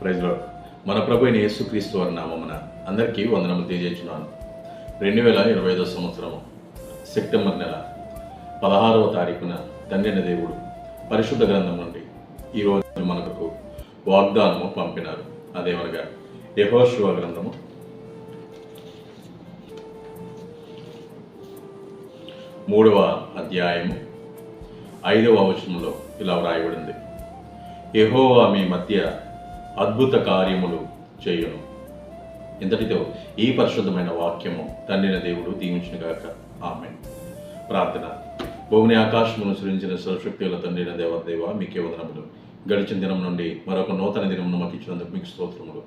Praise lord. మన ప్రభు అయిన యేసుక్రీస్తు వారి నామమున అందరికీ వందనములు తెలియజేస్తున్నాను. 2025 సంవత్సరము సెప్టెంబర్ నెల 16వ తారీఖున తండ్రి అయిన దేవుడు పరిశుద్ధ గ్రంథం నుండి ఈరోజు మనకు వాగ్దానము పంపినారు. అదేమనగా యెహోషువ గ్రంథము 3వ అధ్యాయము 5వ వచనంలో ఇలా వ్రాయబడింది: యెహోవా మీ మధ్య అద్భుత కార్యములు చేయును. ఇంతటితో ఈ పరిశుద్ధమైన వాక్యము తండ్రిన దేవుడు దీవించునుగాక. ఆమేన్. ప్రార్థన. భూమిని ఆకాశమును సృజించిన సర్వశక్తుల తండ్రిన దేవ మీకే వందనములు. గడిచిన దినం నుండి మరొక నూతన దినమును మాకు ఇచ్చినందుకు మీకు స్తోత్రములు.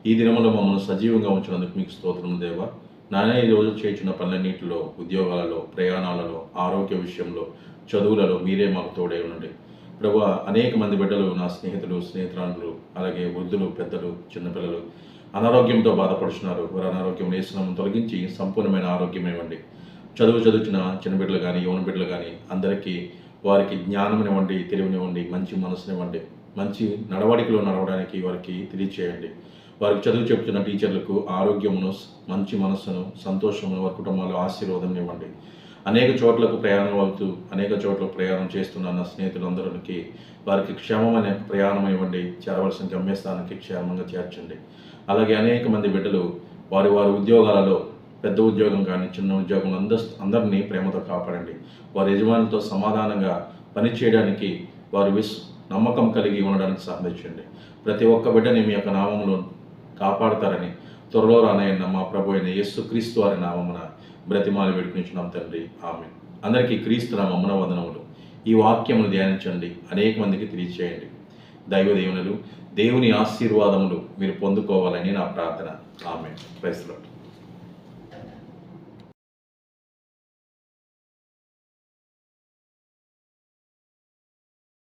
ఈ దినములో మమ్మల్ని సజీవంగా ఉంచినందుకు మీకు స్తోత్రములు దేవ. నానే ఈ రోజు చేర్చిన పనులన్నింటిలో, ఉద్యోగాలలో, ప్రయాణాలలో, ఆరోగ్య విషయంలో, చదువులలో మీరే మాకు తోడై ఉండండి ప్రభు. అనేక మంది బిడ్డలు, నా స్నేహితులు, స్నేహితురాండ్రులు, అలాగే వృద్ధులు, పెద్దలు, చిన్నపిల్లలు అనారోగ్యంతో బాధపడుతున్నారు. వారి అనారోగ్యం నేసనం తొలగించి సంపూర్ణమైన ఆరోగ్యం ఇవ్వండి. చదువుతున్న చిన్న బిడ్డలు కానీ, యువన బిడ్డలు కానీ అందరికీ వారికి జ్ఞానమివ్వండి, తెలివినివ్వండి, మంచి మనసునివ్వండి. మంచి నడవడికలో నడవడానికి వారికి తెలియచేయండి. వారికి చదువు చెప్తున్న టీచర్లకు ఆరోగ్యమును, మంచి మనస్సును, సంతోషమును, వారి కుటుంబాల్లో ఆశీర్వాదం ఇవ్వండి. అనేక చోట్లకు ప్రయాణం చేస్తున్న నా స్నేహితులందరికీ వారికి క్షేమమైన ప్రయాణం ఇవ్వండి. చేరవలసిన గమ్యస్థానానికి క్షేమంగా చేర్చండి. అలాగే అనేక మంది బిడ్డలు వారి ఉద్యోగాలలో, పెద్ద ఉద్యోగం కానీ చిన్న ఉద్యోగం అందరినీ ప్రేమతో కాపాడండి. వారి యజమానులతో సమాధానంగా పనిచేయడానికి వారు నమ్మకం కలిగి ఉండడానికి సహాయించండి. ప్రతి ఒక్క బిడ్డని మీ యొక్క నామములో కాపాడతారని త్వరలో రానయ్యన్న మా ప్రభు అయిన యేసుక్రీస్తు వారి నామమున బ్రతిమాలి వేడుకునిచున్నాం తండ్రి. ఆమేన్. అందరికీ క్రీస్తు నామమున వందనములు. ఈ వాక్యమును ధ్యానించండి, అనేక మందికి తెలియచేయండి. దైవ దేవుని ఆశీర్వాదములు మీరు పొందుకోవాలని నా ప్రార్థన. ఆమేన్. Praise lord.